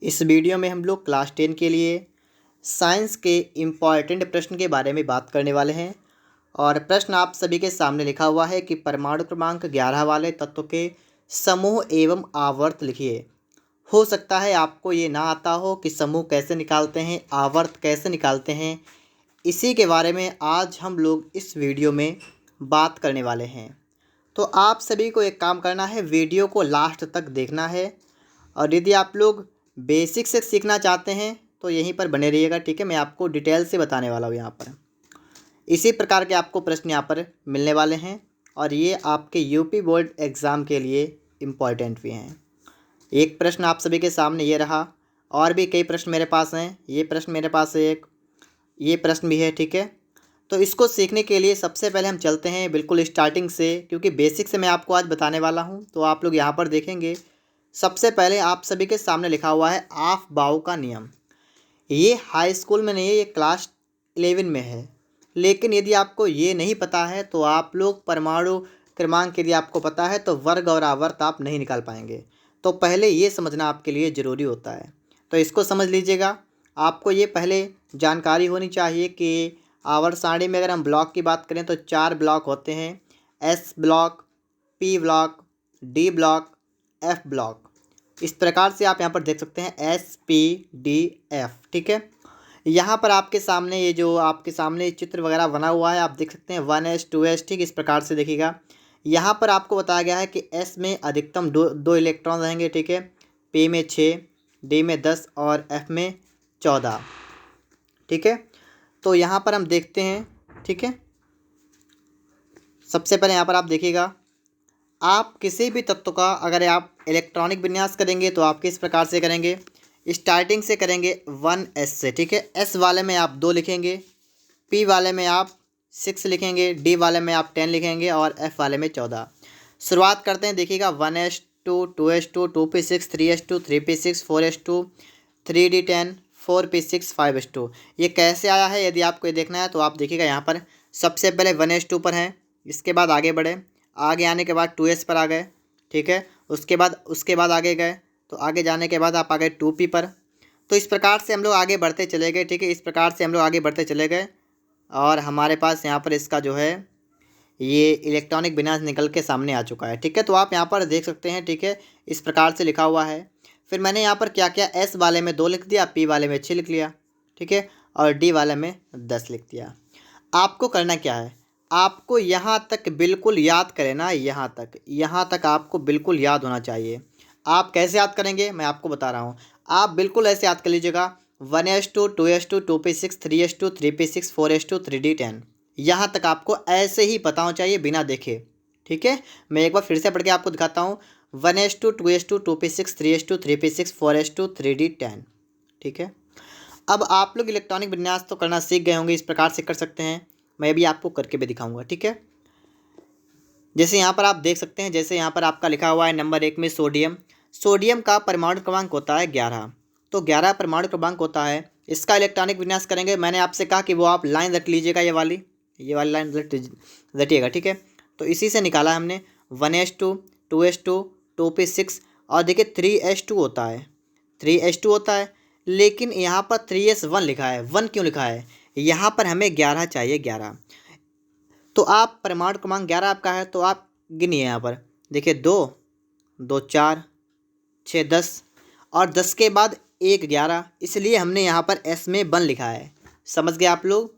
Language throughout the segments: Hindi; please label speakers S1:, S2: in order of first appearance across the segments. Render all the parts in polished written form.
S1: इस वीडियो में हम लोग क्लास 10 के लिए साइंस के इम्पॉर्टेंट प्रश्न के बारे में बात करने वाले हैं। और प्रश्न आप सभी के सामने लिखा हुआ है कि परमाणु क्रमांक 11 वाले तत्व के समूह एवं आवर्त लिखिए। हो सकता है आपको ये ना आता हो कि समूह कैसे निकालते हैं, आवर्त कैसे निकालते हैं। इसी के बारे में आज हम लोग इस वीडियो में बात करने वाले हैं। तो आप सभी को एक काम करना है, वीडियो को लास्ट तक देखना है। और यदि आप लोग बेसिक से सीखना चाहते हैं तो यहीं पर बने रहिएगा, ठीक है। मैं आपको डिटेल से बताने वाला हूँ यहाँ पर। इसी प्रकार के आपको प्रश्न यहाँ पर मिलने वाले हैं और ये आपके यूपी बोर्ड एग्ज़ाम के लिए इम्पॉर्टेंट भी हैं। एक प्रश्न आप सभी के सामने ये रहा, और भी कई प्रश्न मेरे पास हैं। ये प्रश्न मेरे पास है एक, ये प्रश्न भी है, ठीक है। तो इसको सीखने के लिए सबसे पहले हम चलते हैं बिल्कुल स्टार्टिंग से, क्योंकि बेसिक से मैं आपको आज बताने वाला हूँ। तो आप लोग यहाँ पर देखेंगे, सबसे पहले आप सभी के सामने लिखा हुआ है ऑफ-बाउ का नियम। ये हाई स्कूल में नहीं है, ये क्लास 11 में है। लेकिन यदि आपको ये नहीं पता है तो आप लोग परमाणु क्रमांक यदि आपको पता है तो वर्ग और आवर्त आप नहीं निकाल पाएंगे। तो पहले ये समझना आपके लिए ज़रूरी होता है। तो इसको समझ लीजिएगा। आपको ये पहले जानकारी होनी चाहिए कि आवर्त सारणी में अगर हम ब्लॉक की बात करें तो 4 ब्लॉक होते हैं। S block, P block, D block, F block. इस प्रकार से आप यहाँ पर देख सकते हैं एस पी डी एफ, ठीक है। यहाँ पर आपके सामने ये जो आपके सामने चित्र वगैरह बना हुआ है आप देख सकते हैं 1s 2s, ठीक। इस प्रकार से देखिएगा। यहाँ पर आपको बताया गया है कि एस में अधिकतम दो इलेक्ट्रॉन रहेंगे, ठीक है। पी में 6, डी में 10 और एफ में 14, ठीक है। तो यहाँ पर हम देखते हैं, ठीक है। सबसे पहले यहाँ पर आप देखिएगा, आप किसी भी तत्व का अगर आप इलेक्ट्रॉनिक विन्यास करेंगे तो आप किस प्रकार से करेंगे। स्टार्टिंग से करेंगे 1s से, ठीक है। एस वाले में आप 2 लिखेंगे, पी वाले में आप 6 लिखेंगे, डी वाले में आप 10 लिखेंगे और एफ वाले में 14। शुरुआत करते हैं, देखिएगा 1s2 2s2 2p6 3s2 3p6 4s2 3d10 4p6 5s2। ये कैसे आया है यदि आपको ये देखना है तो आप देखिएगा यहाँ पर सबसे पहले 1s2 पर है, इसके बाद आगे बढ़े, आगे आने के बाद 2s पर आ गए, ठीक है। उसके बाद आगे गए तो आगे जाने के बाद आप आ गए 2p पर। तो इस प्रकार से हम लोग आगे बढ़ते चले गए, ठीक है। इस प्रकार से हम लोग आगे बढ़ते चले गए और हमारे पास यहाँ पर इसका जो है ये इलेक्ट्रॉनिक विन्यास निकल के सामने आ चुका है, ठीक है। तो आप यहाँ पर देख सकते हैं, ठीक है। इस प्रकार से लिखा हुआ है। फिर मैंने यहाँ पर क्या किया, एस वाले में 2 लिख दिया, पी वाले में 6 लिख लिया, ठीक है, और डी वाले में 10 लिख दिया। आपको करना क्या है, आपको यहाँ तक बिल्कुल याद करें ना, यहाँ तक आपको बिल्कुल याद होना चाहिए। आप कैसे याद करेंगे मैं आपको बता रहा हूँ। आप बिल्कुल ऐसे याद कर लीजिएगा 1s2 2s2 2p6 3s2 3p6 4s2 3d10। यहाँ तक आपको ऐसे ही पता होना चाहिए बिना देखे, ठीक है। मैं एक बार फिर से पढ़ के आपको दिखाता हूँ 1s2 2s2 2p6 3s2 3p6 4s2 3d10, ठीक है। अब आप लोग इलेक्ट्रॉनिक विन्यास तो करना सीख गए होंगे, इस प्रकार से कर सकते हैं। मैं भी आपको करके भी दिखाऊंगा, ठीक है। जैसे यहाँ पर आप देख सकते हैं, जैसे यहाँ पर आपका लिखा हुआ है नंबर 1 में सोडियम का परमाणु क्रमांक होता है 11। तो 11 परमाणु क्रमांक होता है, इसका इलेक्ट्रॉनिक विन्यास करेंगे। मैंने आपसे कहा कि वो आप लाइन रख लीजिएगा, ये वाली लाइन रटिएगा, ठीक है। तो इसी से निकाला हमने 1s2 2s2 2p6 और देखिए 3s2 होता है, 3s2 होता है। लेकिन यहाँ पर 3s1 लिखा है, 1 क्यों लिखा है, यहाँ पर हमें 11 चाहिए, 11। तो आप परमाणु क्रमांक 11 आपका है तो आप गिनिए यहाँ पर, देखिए 2 2 4 6 10 और 10 के बाद 1 11, इसलिए हमने यहाँ पर एस में 1 लिखा है। समझ गए आप लोग।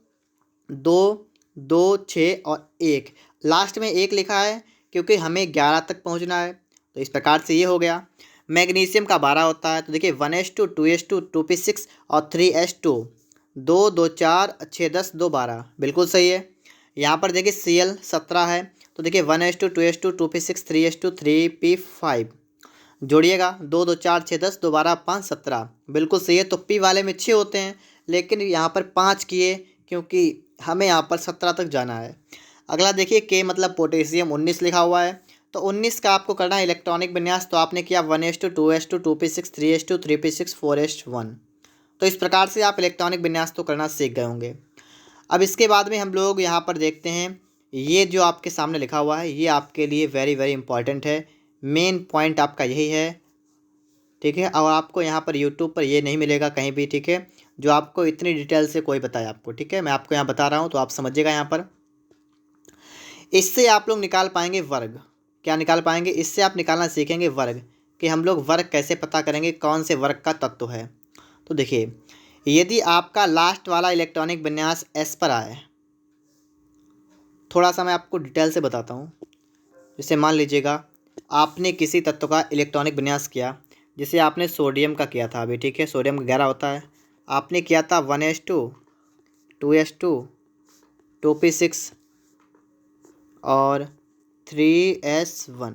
S1: 2 2 6 और 1, लास्ट में 1 लिखा है क्योंकि हमें 11 तक पहुँचना है। तो इस प्रकार से ये हो गया। मैग्नीशियम का 12 होता है, तो देखिए 1s2 2s2 2p6 और 3s2 2 2 4 6 10 2 12, बिल्कुल सही है। यहाँ पर देखिए Cl 17 है, तो देखिए 1s2 2s2 2p6 3s2 3p5 जोड़िएगा 2 2 4 6 10 2 12 5 17, बिल्कुल सही है। तो पी वाले में 6 होते हैं लेकिन यहाँ पर 5 किए क्योंकि हमें यहाँ पर 17 तक जाना है। अगला देखिए के मतलब पोटेशियम 19 लिखा हुआ है, तो 19 का आपको करना है इलेक्ट्रॉनिक विन्यास। तो आपने किया 1s2 2s2 2p6 3s2 3p6 4s1। तो इस प्रकार से आप इलेक्ट्रॉनिक विन्यास तो करना सीख गए होंगे। अब इसके बाद में हम लोग यहाँ पर देखते हैं, ये जो आपके सामने लिखा हुआ है ये आपके लिए वेरी वेरी इंपॉर्टेंट है, मेन पॉइंट आपका यही है, ठीक है। और आपको यहाँ पर यूट्यूब पर ये नहीं मिलेगा कहीं भी, ठीक है, जो आपको इतनी डिटेल से कोई बताए आपको, ठीक है। मैं आपको यहाँ बता रहा हूँ तो आप समझिएगा। यहाँ पर इससे आप लोग निकाल पाएंगे वर्ग। क्या निकाल पाएंगे? इससे आप निकालना सीखेंगे वर्ग, कि हम लोग वर्ग कैसे पता करेंगे, कौन से वर्ग का तत्व है। तो देखिए, यदि आपका लास्ट वाला इलेक्ट्रॉनिक विन्यास एस पर आए, थोड़ा सा मैं आपको डिटेल से बताता हूँ। जैसे मान लीजिएगा आपने किसी तत्व का इलेक्ट्रॉनिक विन्यास किया, जैसे आपने सोडियम का किया था अभी, ठीक है, सोडियम का 11 होता है, आपने किया था 1s2 2s2 2p6 और 3s1।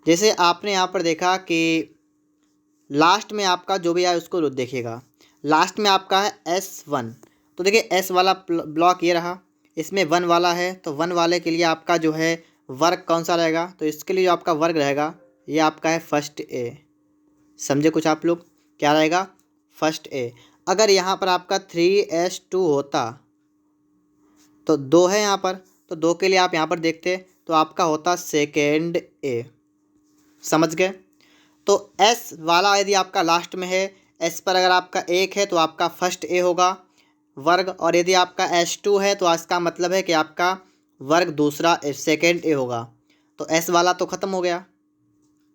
S1: जैसे आपने यहाँ पर देखा कि लास्ट में आपका जो भी आए उसको देखिएगा, लास्ट में आपका है S1। तो देखिए S वाला ब्लॉक ये रहा, इसमें 1 वाला है, तो 1 वाले के लिए आपका जो है वर्ग कौन सा रहेगा? तो इसके लिए जो आपका वर्ग रहेगा ये आपका है फर्स्ट ए। समझे कुछ आप लोग? क्या रहेगा? First A. अगर यहाँ पर आपका 3s2 होता तो 2 है यहाँ पर, तो 2 के लिए आप यहाँ पर देखते तो आपका होता सेकेंड ए। समझ गए? तो S वाला यदि आपका लास्ट में है, S पर अगर आपका 1 है तो आपका फर्स्ट ए होगा वर्ग, और यदि आपका S2 है तो इसका मतलब है कि आपका वर्ग दूसरा सेकेंड ए होगा। तो S वाला तो ख़त्म हो गया,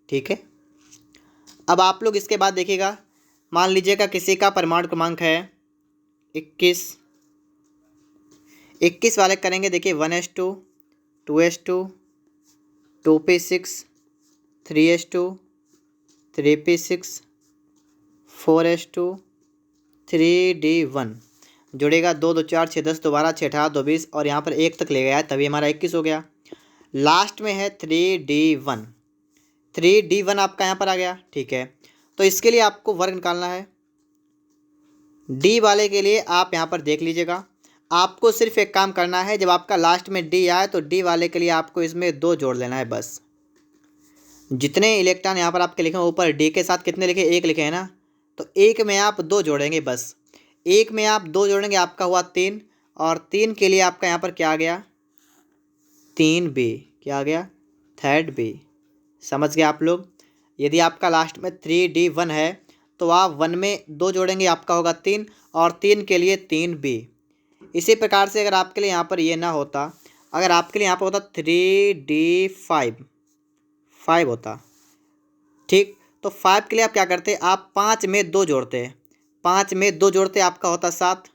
S1: ठीक है। अब आप लोग इसके बाद देखिएगा, मान लीजिएगा किसी का परमाणु क्रमांक है 21। 21 वाले करेंगे, देखिए 1s2 2s2 2p6 3s2 3p6 4s2 3d1 जुड़ेगा 2 2 4 6 10 2 12 6 18 2 20 और यहाँ पर 1 तक ले गया है, तभी हमारा 21 हो गया। लास्ट में है 3d1। 3d1 आपका यहाँ पर आ गया, ठीक है। तो इसके लिए आपको वर्ग निकालना है। डी वाले के लिए आप यहाँ पर देख लीजिएगा, आपको सिर्फ एक काम करना है, जब आपका लास्ट में डी आए तो डी वाले के लिए आपको इसमें 2 जोड़ लेना है बस। जितने इलेक्ट्रॉन यहाँ पर आपके लिखे हैं ऊपर डी के साथ कितने लिखे? 1 लिखे हैं ना, तो 1 में आप 2 जोड़ेंगे बस। 1 में आप 2 जोड़ेंगे, आपका हुआ 3, और 3 के लिए आपका यहाँ पर क्या आ गया? 3b। क्या आ गया? Third B. समझ गए आप लोग? यदि आपका लास्ट में 3d1 है तो आप 1 में 2 जोड़ेंगे, आपका होगा 3, और 3 के लिए 3b। इसी प्रकार से अगर आपके लिए यहाँ पर ये ना होता, अगर आपके लिए यहाँ पर होता 3d5 5 होता, ठीक, तो 5 के लिए आप क्या करते? आप 5 में 2 जोड़ते हैं, 5 में 2 जोड़ते आपका होता 7,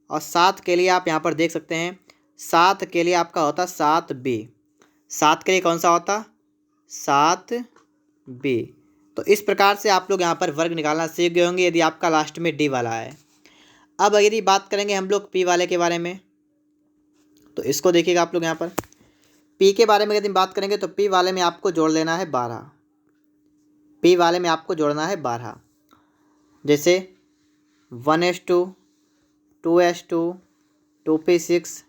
S1: और 7 के लिए आप यहाँ पर देख सकते हैं, 7 के लिए आपका होता 7b। 7 के लिए कौन सा होता? 7b। तो इस प्रकार से आप लोग यहाँ पर वर्ग निकालना सीख गए होंगे यदि आपका लास्ट में डी वाला है। अब यदि बात करेंगे हम लोग पी वाले के बारे में, तो इसको देखिएगा आप लोग यहाँ पर पी के बारे में यदि बात करेंगे तो पी वाले में आपको जोड़ लेना है 12। पी वाले में आपको जोड़ना है 12। जैसे 1s2 2s2 2p6,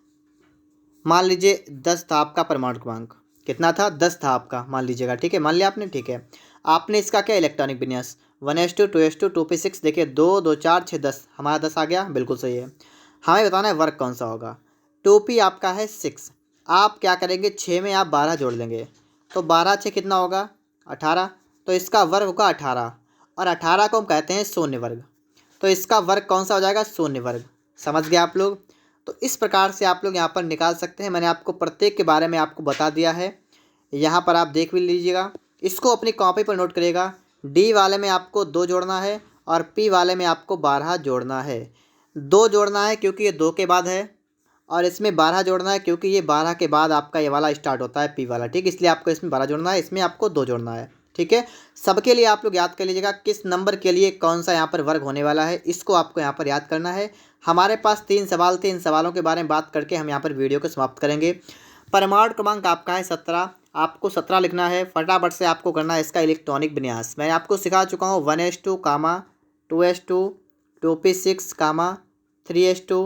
S1: मान लीजिए 10 था आपका परमाणु क्रमांक। कितना था? 10 था आपका, मान लीजिएगा, ठीक है, मान लिया आपने, ठीक है। आपने इसका क्या इलेक्ट्रॉनिक विन्यास 1s2 2s2 2p6, देखिए 2 2 4 6 10, हमारा 10 आ गया, बिल्कुल सही है। हमें बताना है वर्ग कौन सा होगा। 2p आपका है 6, आप क्या करेंगे 6 में आप 12 जोड़ लेंगे, तो 12 6 कितना होगा? 18, तो इसका वर्ग होगा 18, और 18 को हम कहते हैं शून्य वर्ग, तो इसका वर्ग कौन सा हो जाएगा? शून्य वर्ग। समझ गए आप लोग? तो इस प्रकार से आप लोग यहाँ पर निकाल सकते हैं। मैंने आपको प्रत्येक के बारे में आपको बता दिया है, यहाँ पर आप देख भी लीजिएगा, इसको अपनी कॉपी पर नोट करिएगा। डी वाले में आपको 2 जोड़ना है, और पी वाले में आपको 12 जोड़ना है। 2 जोड़ना है क्योंकि ये 2 के बाद है, और इसमें 12 जोड़ना है क्योंकि ये 12 के बाद आपका ये वाला स्टार्ट होता है पी वाला, ठीक, इसलिए आपको इसमें 12 जोड़ना है, इसमें आपको 2 जोड़ना है, ठीक है। सबके लिए आप लोग याद कर लीजिएगा किस नंबर के लिए कौन सा यहाँ पर वर्ग होने वाला है, इसको आपको यहाँ पर याद करना है। हमारे पास 3 सवाल थे, इन सवालों के बारे में बात करके हम यहाँ पर वीडियो को समाप्त करेंगे। परमाणु क्रमांक आपका है 17, आपको 17 लिखना है। फटाफट से आपको करना है इसका इलेक्ट्रॉनिक विन्यास। मैं आपको सिखा चुका हूँ 1s2 2s2 2p6 3s2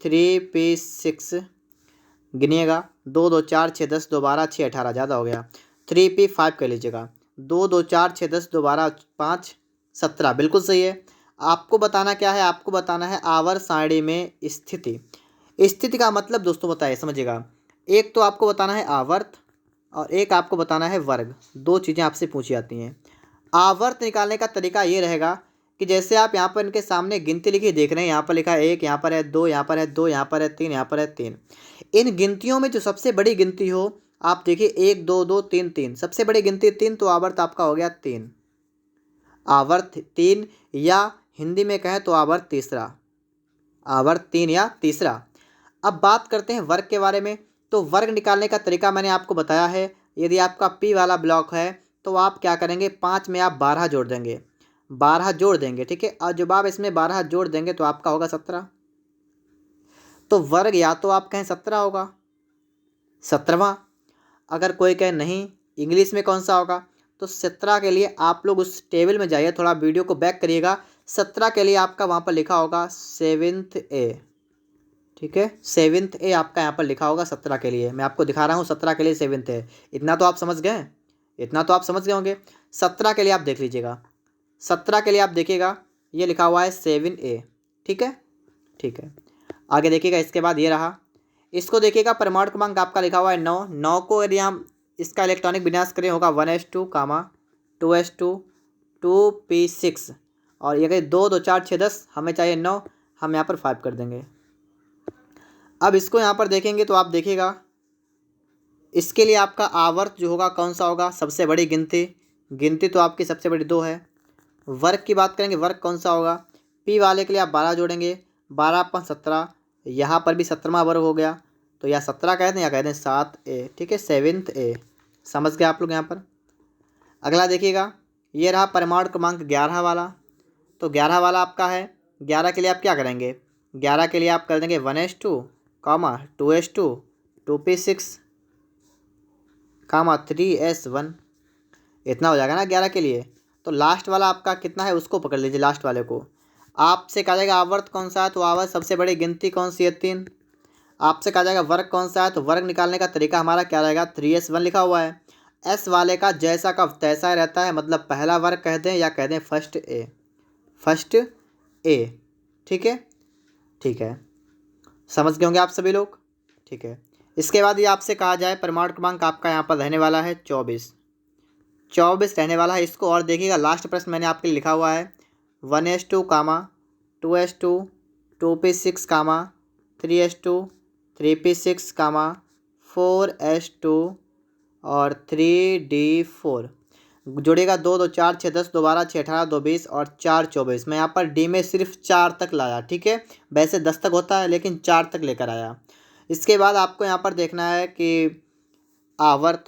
S1: 3p6, गिनिएगा 2 2 4 6 10 2 12 6 18, ज़्यादा हो गया। 3p5 कर लीजिएगा, 2 2 4 6 10 2 12 5 17, बिल्कुल सही है। आपको बताना क्या है? आपको बताना है आवर्त सारणी में स्थिति। स्थिति का मतलब दोस्तों बताइए, समझिएगा, एक तो आपको बताना है आवर्त, और एक आपको बताना है वर्ग। 2 चीज़ें आपसे पूछी जाती हैं। आवर्त निकालने का तरीका ये रहेगा कि जैसे आप यहाँ पर इनके सामने गिनती लिखी देख रहे हैं, यहाँ पर लिखा है 1, यहाँ पर है 2, यहाँ पर है 2, यहाँ पर है 3, यहाँ पर है 3। इन गिनतियों में जो सबसे बड़ी गिनती हो, आप देखिए 1 2 2 3 3, सबसे बड़ी गिनती 3, तो आवर्त आपका हो गया 3। आवर्त 3, या हिंदी में कहें तो आवर्त तीसरा, आवर्त 3 या तीसरा। अब बात करते हैं वर्ग के बारे में। तो वर्ग निकालने का तरीका मैंने आपको बताया है। यदि आपका पी वाला ब्लॉक है तो आप क्या करेंगे, 5 में आप 12 जोड़ देंगे, 12 जोड़ देंगे, ठीक है। और जब आप इसमें 12 जोड़ देंगे तो आपका होगा 17। तो वर्ग या तो आप कहें 17 होगा, 17वां। अगर कोई कहे नहीं इंग्लिश में कौन सा होगा, तो 17 के लिए आप लोग उस टेबल में जाइए, थोड़ा वीडियो को बैक करिएगा। 17 के लिए आपका वहाँ पर लिखा होगा 7th ए, ठीक है। 7th ए आपका यहाँ पर लिखा होगा 17 के लिए। मैं आपको दिखा रहा हूँ 17 के लिए 7th ए। इतना तो आप समझ गए, इतना तो आप समझ गए होंगे। 17 के लिए आप देख लीजिएगा, 17 के लिए आप देखिएगा ये लिखा हुआ है 7A, ठीक है, ठीक है। आगे देखिएगा, इसके बाद ये रहा, इसको देखिएगा परमाणु क्रमांक आपका लिखा हुआ है 9। 9 को यदि हम इसका इलेक्ट्रॉनिक विन्यास करें होगा 1s2, 2s2, 2p6, और ये कहीं 2 2 4 6 10, हमें चाहिए 9, हम यहाँ पर 5 कर देंगे। अब इसको यहाँ पर देखेंगे तो आप देखिएगा इसके लिए आपका आवर्त जो होगा कौन सा होगा, सबसे बड़ी गिनती। गिनती तो आपकी सबसे बड़ी 2 है। वर्ग की बात करेंगे, वर्ग कौन सा होगा, पी वाले के लिए आप 12 जोड़ेंगे, 12 अपन 17, यहाँ पर भी 17वां वर्ग हो गया, तो या 17 कहते हैं या कहते हैं 7A, ठीक है, 7th ए। समझ गए आप लोग यहाँ पर। अगला देखिएगा, ये रहा परमाणु क्रमांक 11 वाला। तो 11 वाला आपका है, 11 के लिए आप क्या करेंगे, 11 के लिए आप कर देंगे 1s2, 2s2, 2p6, 3s1। इतना हो जाएगा ना 11 के लिए। तो लास्ट वाला आपका कितना है उसको पकड़ लीजिए, लास्ट वाले को। आपसे कहा जाएगा आवर्त कौन सा है, तो आवर्त सबसे बड़ी गिनती कौन सी है, 3। आपसे कहा जाएगा वर्ग कौन सा है, तो वर्ग निकालने का तरीका हमारा क्या रहेगा, 3s1 लिखा हुआ है। एस वाले का जैसा का तैसा रहता है, मतलब पहला वर्ग कह दें या कह दें फर्स्ट ए, फर्स्ट ए, ठीक है, ठीक है। समझ गए होंगे आप सभी लोग, ठीक है। इसके बाद ये आपसे कहा जाए परमाणु क्रमांक आपका यहाँ पर रहने वाला है 24, 24 रहने वाला है। इसको और देखिएगा, लास्ट प्रश्न मैंने आपके लिए लिखा हुआ है 1s2, 2s2, 2p6, 3s2, 3p6, 4s2 और 3d4। जोड़ेगा 2 2 4 6 10, 2 12 6 18, 2 20 और 4 24। मैं यहाँ पर डी में सिर्फ 4 तक लाया, ठीक है। वैसे 10 तक होता है लेकिन 4 तक लेकर आया। इसके बाद आपको यहाँ पर देखना है कि आवर्त,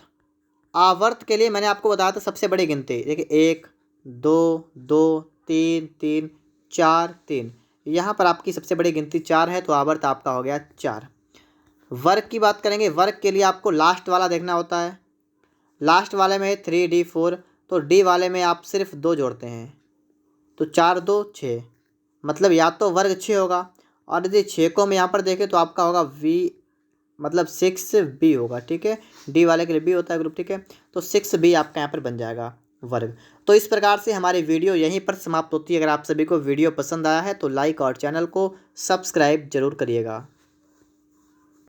S1: आवर्त के लिए मैंने आपको बताया था सबसे बड़ी गिनती, देखिए 1 2 2 3 3 4 3, यहाँ पर आपकी सबसे बड़ी गिनती 4 है, तो आवर्त आपका हो गया 4। वर्ग की बात करेंगे, वर्ग के लिए आपको लास्ट वाला देखना होता है। लास्ट वाले में 3d4, तो डी वाले में आप सिर्फ 2 जोड़ते हैं, तो 4 2 6, मतलब या तो वर्ग 6 होगा, और यदि 6 को हम यहाँ पर देखें तो आपका होगा v, मतलब 6b होगा, ठीक है। डी वाले के लिए b होता है ग्रुप, ठीक है। तो 6b आपका यहाँ पर बन जाएगा वर्ग। तो इस प्रकार से हमारी वीडियो यहीं पर समाप्त होती है। अगर आप सभी को वीडियो पसंद आया है तो लाइक और चैनल को सब्सक्राइब जरूर करिएगा।